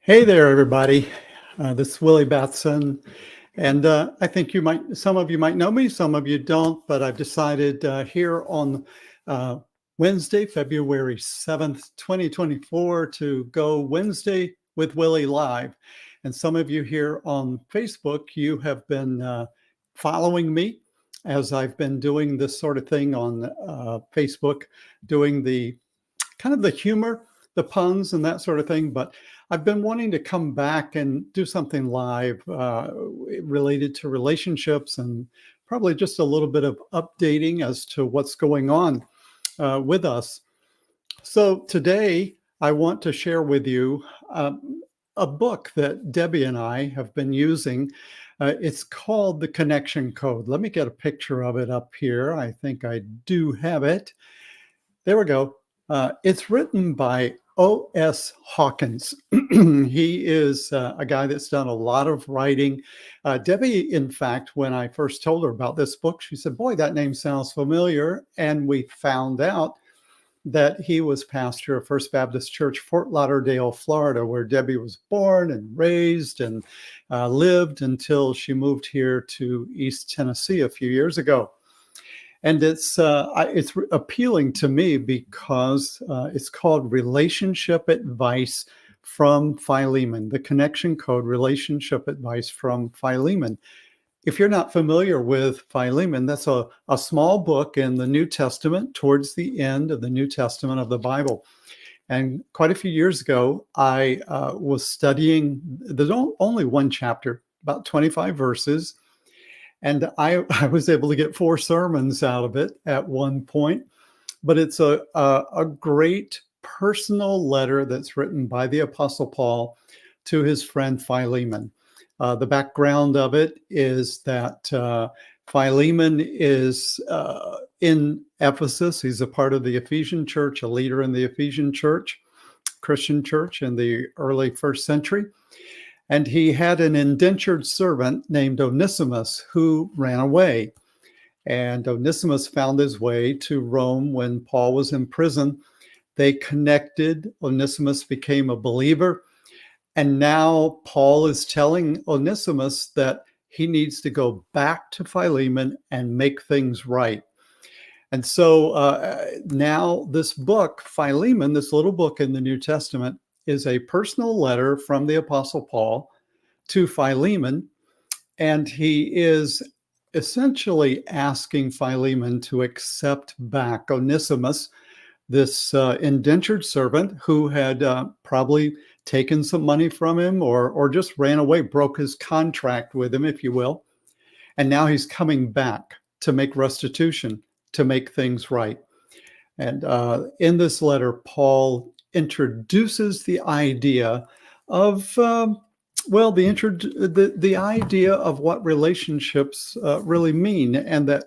Hey there, everybody. This is Willie Batson, and I think some of you might know me, some of you don't, but I've decided here on uh, Wednesday, February 7th, 2024, to go Wednesday with Willie live. And some of you here on Facebook, you have been following me as I've been doing this sort of thing on Facebook, doing the kind of the humor, the puns, and that sort of thing. But I've been wanting to come back and do something live related to relationships and probably just a little bit of updating as to what's going on with us. So today, I want to share with you a book that Debbie and I have been using. It's called The Connection Code. Let me get a picture of it up here. I think I do have it. There we go. It's written by O.S. Hawkins. He is a guy that's done a lot of writing. Debbie, in fact, when I first told her about this book, she said, boy, that name sounds familiar. And we found out that he was pastor of First Baptist Church, Fort Lauderdale, Florida, where Debbie was born and raised and lived until she moved here to East Tennessee a few years ago. And it's appealing to me because it's called Relationship Advice from Philemon, the Connection Code, Relationship Advice from Philemon. If you're not familiar with Philemon, that's a small book in the New Testament, towards the end of the New Testament of the Bible. And quite a few years ago, I was studying, there's only one chapter, about 25 verses. And I was able to get 4 sermons out of it at one point. But it's a great personal letter that's written by the Apostle Paul to his friend Philemon. The background of it is that Philemon is in Ephesus. He's a part of the Ephesian church, a leader in the Ephesian church, Christian church in the early first century. And he had an indentured servant named Onesimus who ran away. And Onesimus found his way to Rome when Paul was in prison. They connected. Onesimus became a believer. And now Paul is telling Onesimus that he needs to go back to Philemon and make things right. And so now this book, Philemon, this little book in the New Testament, is a personal letter from the Apostle Paul to Philemon, and he is essentially asking Philemon to accept back Onesimus, this indentured servant who had probably taken some money from him or just ran away, broke his contract with him, if you will. And now he's coming back to make restitution, to make things right. And in this letter, Paul introduces the idea of, the idea of what relationships really mean, and that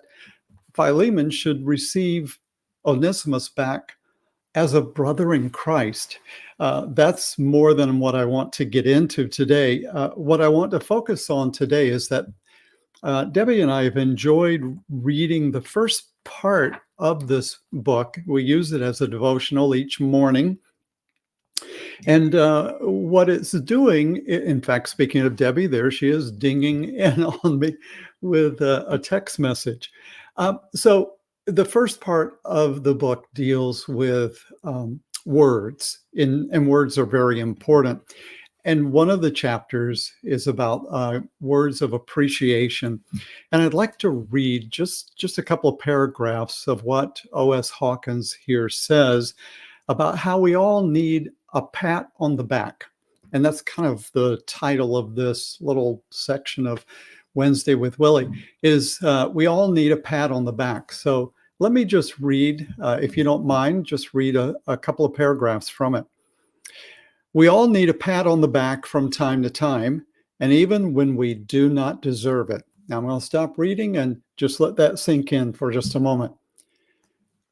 Philemon should receive Onesimus back as a brother in Christ. That's more than what I want to get into today. What I want to focus on today is that Debbie and I have enjoyed reading the first part of this book. We use it as a devotional each morning. And what it's doing, in fact, speaking of Debbie, there she is dinging in on me with a text message. So the first part of the book deals with words, and words are very important. And one of the chapters is about words of appreciation. And I'd like to read just a couple of paragraphs of what O.S. Hawkins here says about how we all need a pat on the back. And that's kind of the title of this little section of Wednesday with Willie, is we all need a pat on the back. So let me just read, if you don't mind, just read a couple of paragraphs from it. We all need a pat on the back from time to time, and even when we do not deserve it. Now I'm going to stop reading and just let that sink in for just a moment.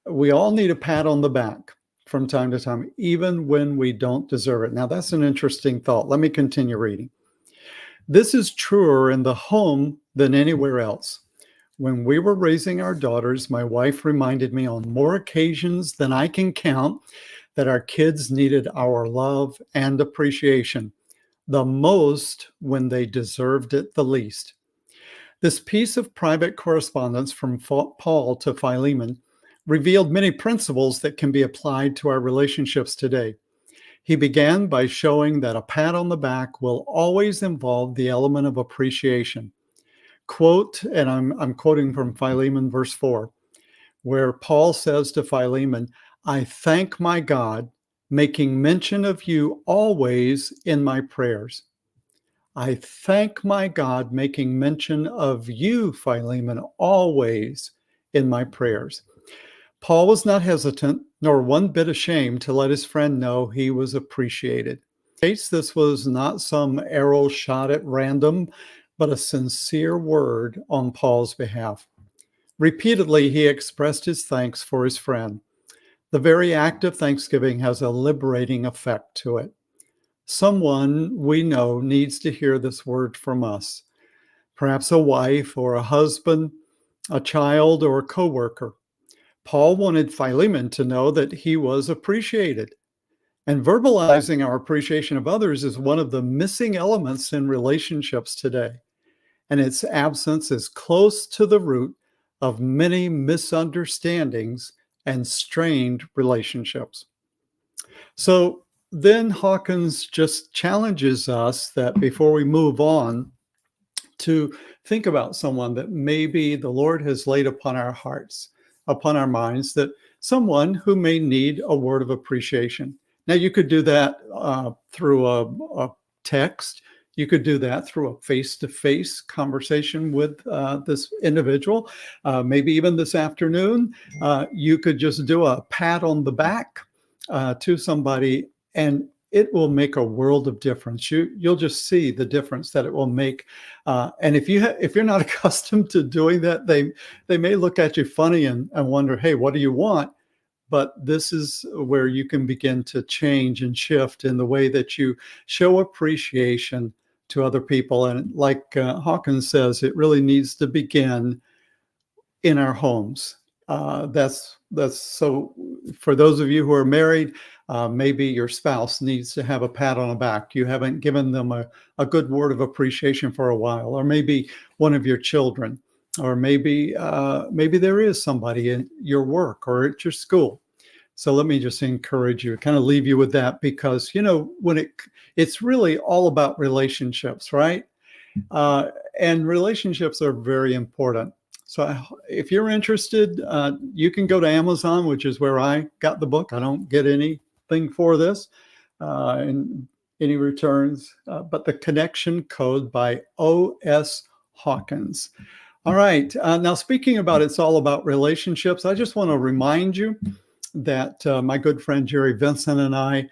We all need a pat on the back from time to time, even when we don't deserve it. Now that's an interesting thought. Let me continue reading. This is truer in the home than anywhere else. When we were raising our daughters, my wife reminded me on more occasions than I can count that our kids needed our love and appreciation. the most when they deserved it the least. This piece of private correspondence from Paul to Philemon revealed many principles that can be applied to our relationships today. He began by showing that a pat on the back will always involve the element of appreciation. Quote, and I'm quoting from Philemon verse 4, where Paul says to Philemon, I thank my God, making mention of you always in my prayers. I thank my God, making mention of you, Philemon, always in my prayers. Paul was not hesitant, nor one bit ashamed to let his friend know he was appreciated. This was not some arrow shot at random, but a sincere word on Paul's behalf. Repeatedly, he expressed his thanks for his friend. The very act of thanksgiving has a liberating effect to it. Someone we know needs to hear this word from us. Perhaps a wife or a husband, a child or a coworker. Paul wanted Philemon to know that he was appreciated. And verbalizing our appreciation of others is one of the missing elements in relationships today. And its absence is close to the root of many misunderstandings and strained relationships. So then Hawkins just challenges us that before we move on, to think about someone that maybe the Lord has laid upon our hearts, upon our minds, that someone who may need a word of appreciation. Now, you could do that through a text. You could do that through a face-to-face conversation with this individual. Maybe even this afternoon, you could just do a pat on the back to somebody, and it will make a world of difference. You'll just see the difference that it will make. And if you're not accustomed to doing that, they may look at you funny and wonder, hey, what do you want? But this is where you can begin to change and shift in the way that you show appreciation to other people. And like Hawkins says, it really needs to begin in our homes. That's so. For those of you who are married, maybe your spouse needs to have a pat on the back. You haven't given them a good word of appreciation for a while, or maybe one of your children, or maybe there is somebody in your work or at your school. So let me just encourage you, kind of leave you with that, because when it's really all about relationships, right? And relationships are very important. So if you're interested, you can go to Amazon, which is where I got the book. I don't get anything for this and any returns, but The Connection Code by O.S. Hawkins. All right. Now, speaking about it's all about relationships, I just want to remind you that my good friend Jerry Vincent and I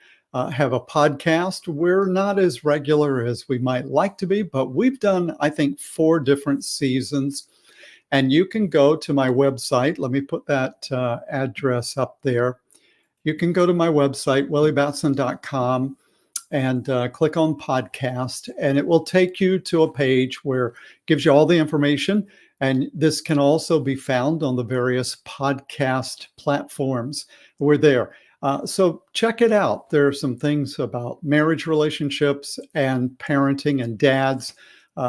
have a podcast. We're not as regular as we might like to be, but we've done, I think, 4 different seasons. And you can go to my website. Let me put that address up there. You can go to my website, williebatson.com, and click on podcast, and it will take you to a page where it gives you all the information. And this can also be found on the various podcast platforms. We're there. So check it out. There are some things about marriage relationships and parenting and dads,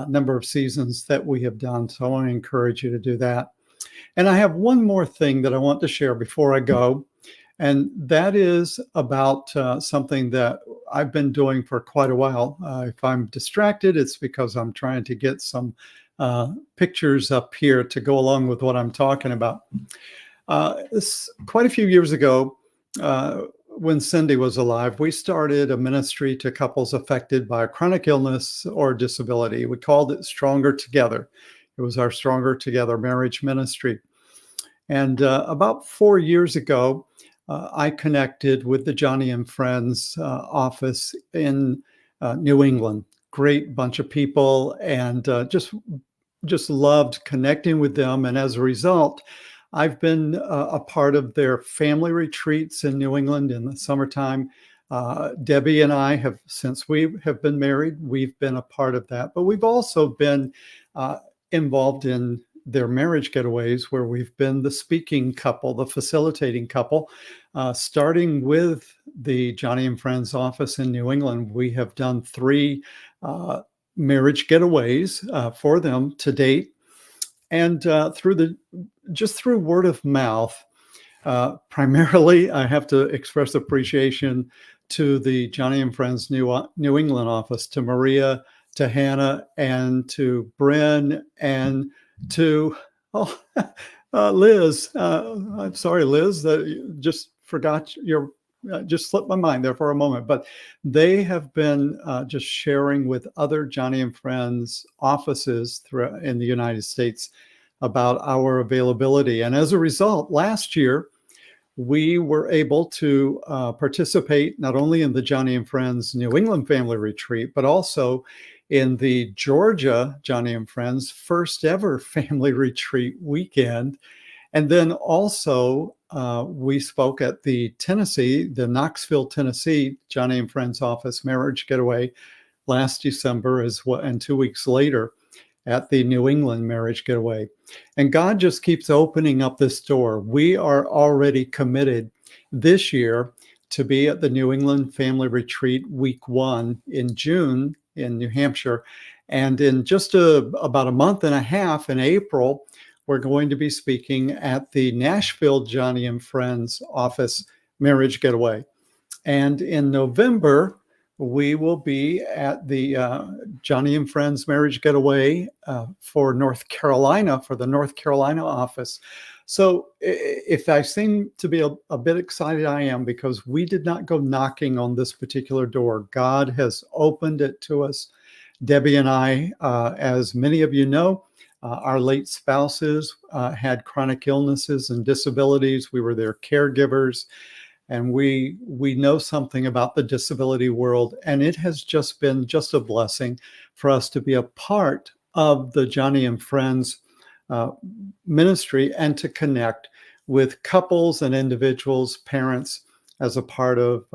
number of seasons that we have done. So I want to encourage you to do that. And I have one more thing that I want to share before I go. And that is about something that I've been doing for quite a while. If I'm distracted, it's because I'm trying to get some pictures up here to go along with what I'm talking about. Quite a few years ago, when Cindy was alive, we started a ministry to couples affected by a chronic illness or disability. We called it Stronger Together. It was our Stronger Together marriage ministry. And about 4 years ago, I connected with the Johnny and Friends office in New England. Great bunch of people, and just loved connecting with them. And as a result, I've been a part of their family retreats in New England in the summertime. Debbie and I have, since we have been married, we've been a part of that. But we've also been involved in their marriage getaways where we've been the speaking couple, the facilitating couple. Starting with the Johnny and Friends office in New England, we have done 3 marriage getaways for them to date. And through word of mouth, primarily, I have to express appreciation to the Johnny and Friends New England office, to Maria, to Hannah, and to Bryn, and to Liz. I'm sorry, Liz, that just forgot your. Just slipped my mind there for a moment, but they have been just sharing with other Johnny and Friends offices in the United States about our availability. And as a result, last year, we were able to participate not only in the Johnny and Friends New England Family Retreat, but also in the Georgia Johnny and Friends first ever family retreat weekend. And then also we spoke at the Knoxville, Tennessee Johnny and Friends office marriage getaway last December and 2 weeks later at the New England marriage getaway. And God just keeps opening up this door. We are already committed this year to be at the New England Family Retreat week 1 in June in New Hampshire. And in just about a month and a half in April, we're going to be speaking at the Nashville Johnny and Friends office marriage getaway. And in November, we will be at the Johnny and Friends marriage getaway for North Carolina, for the North Carolina office. So if I seem to be a bit excited, I am, because we did not go knocking on this particular door. God has opened it to us. Debbie and I, as many of you know, our late spouses had chronic illnesses and disabilities. We were their caregivers. And we know something about the disability world, and it has just been a blessing for us to be a part of the Johnny and Friends ministry and to connect with couples and individuals, parents, as a part of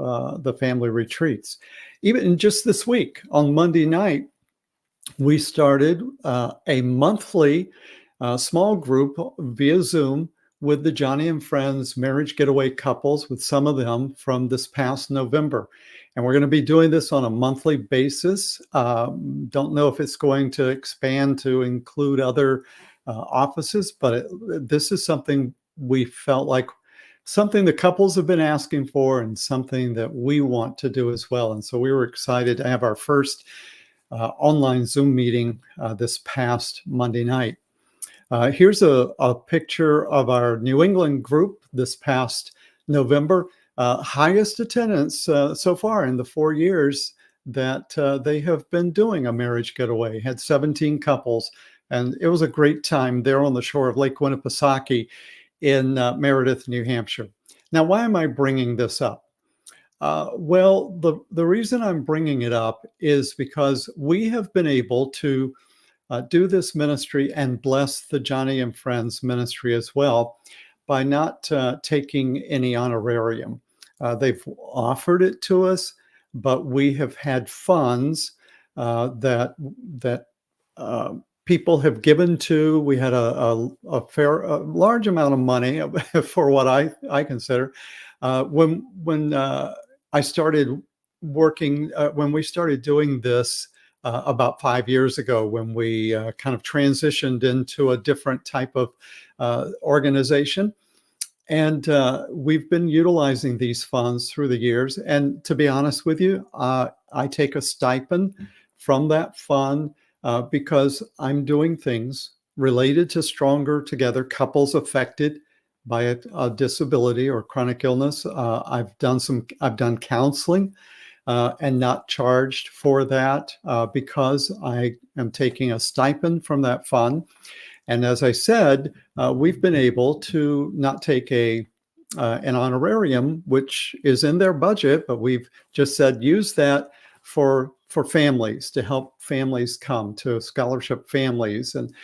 the family retreats. Even just this week, on Monday night, we started a monthly small group via Zoom with the Johnny and Friends marriage getaway couples, with some of them from this past November. And we're going to be doing this on a monthly basis. Don't know if it's going to expand to include other offices, but this is something we felt like something the couples have been asking for and something that we want to do as well. And so we were excited to have our first online Zoom meeting this past Monday night. Here's a picture of our New England group this past November. Highest attendance so far in the 4 years that they have been doing a marriage getaway. Had 17 couples, and it was a great time there on the shore of Lake Winnipesaukee in Meredith, New Hampshire. Now, why am I bringing this up? Well, the reason I'm bringing it up is because we have been able to do this ministry and bless the Johnny and Friends ministry as well by not taking any honorarium. They've offered it to us, but we have had funds that people have given to. We had a large amount of money for what I consider. When I started working, when we started doing this about 5 years ago, when we kind of transitioned into a different type of organization. And we've been utilizing these funds through the years. And to be honest with you, I take a stipend from that fund because I'm doing things related to Stronger Together, couples affected by a disability or chronic illness. I've done counseling and not charged for that because I am taking a stipend from that fund. And as I said, we've been able to not take an honorarium, which is in their budget, but we've just said use that for families, to help families come, to scholarship families. And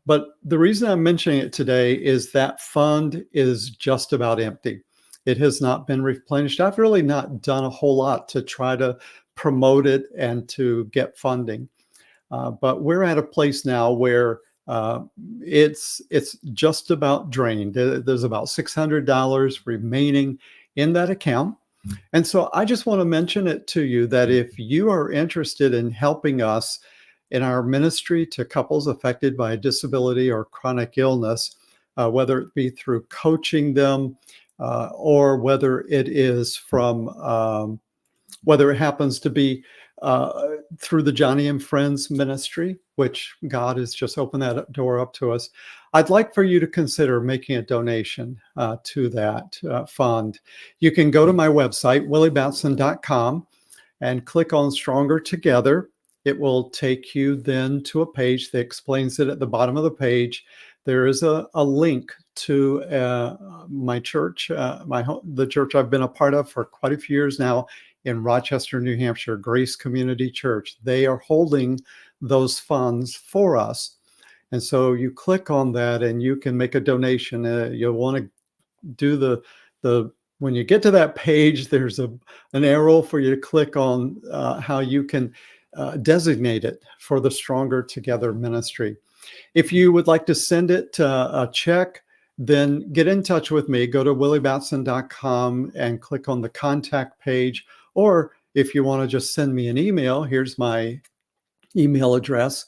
but the reason I'm mentioning it today is that fund is just about empty. It has not been replenished. I've really not done a whole lot to try to promote it and to get funding. But we're at a place now where uh, it's just about drained. There's about $600 remaining in that account. And so I just want to mention it to you that if you are interested in helping us in our ministry to couples affected by a disability or chronic illness, whether it be through coaching them or whether it is from whether it happens to be through the Johnny and Friends ministry, which God has just opened that door up to us. I'd like for you to consider making a donation to that fund. You can go to my website, williebatson.com, and click on Stronger Together. It will take you then to a page that explains it. At the bottom of the page, there is a link to my church, the church I've been a part of for quite a few years now in Rochester, New Hampshire, Grace Community Church. They are holding those funds for us. And so you click on that and you can make a donation. You'll want to do the when you get to that page, there's an arrow for you to click on how you can designate it for the Stronger Together ministry. If you would like to send it a check, then get in touch with me. Go to williebatson.com and click on the contact page. Or if you want to just send me an email, here's my email address.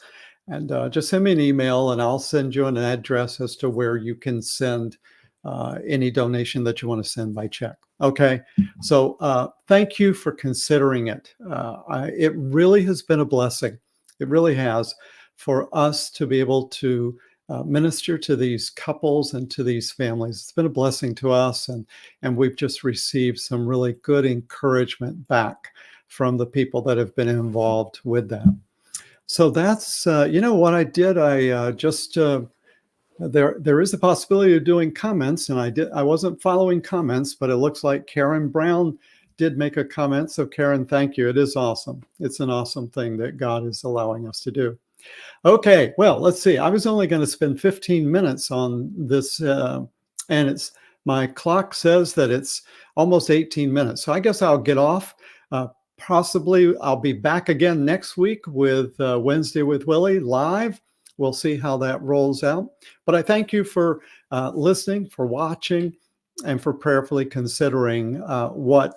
And just send me an email and I'll send you an address as to where you can send any donation that you want to send by check. Okay. So thank you for considering it. It really has been a blessing. It really has, for us to be able to minister to these couples and to these families. It's been a blessing to us, and we've just received some really good encouragement back from the people that have been involved with that. So that's what I did. I just there is a possibility of doing comments, and I wasn't following comments, but it looks like Karen Brown did make a comment. So Karen, thank you. It is awesome. It's an awesome thing that God is allowing us to do. Okay, well, let's see. I was only going to spend 15 minutes on this, and my clock says that it's almost 18 minutes. So I guess I'll get off. Possibly I'll be back again next week with Wednesday with Willie live. We'll see how that rolls out. But I thank you for listening, for watching, and for prayerfully considering what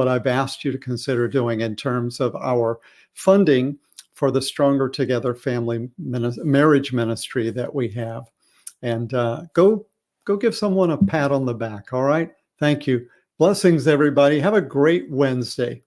I've asked you to consider doing in terms of our funding for the Stronger Together family marriage ministry that we have. And go give someone a pat on the back. All right. Thank you. Blessings, everybody. Have a great Wednesday.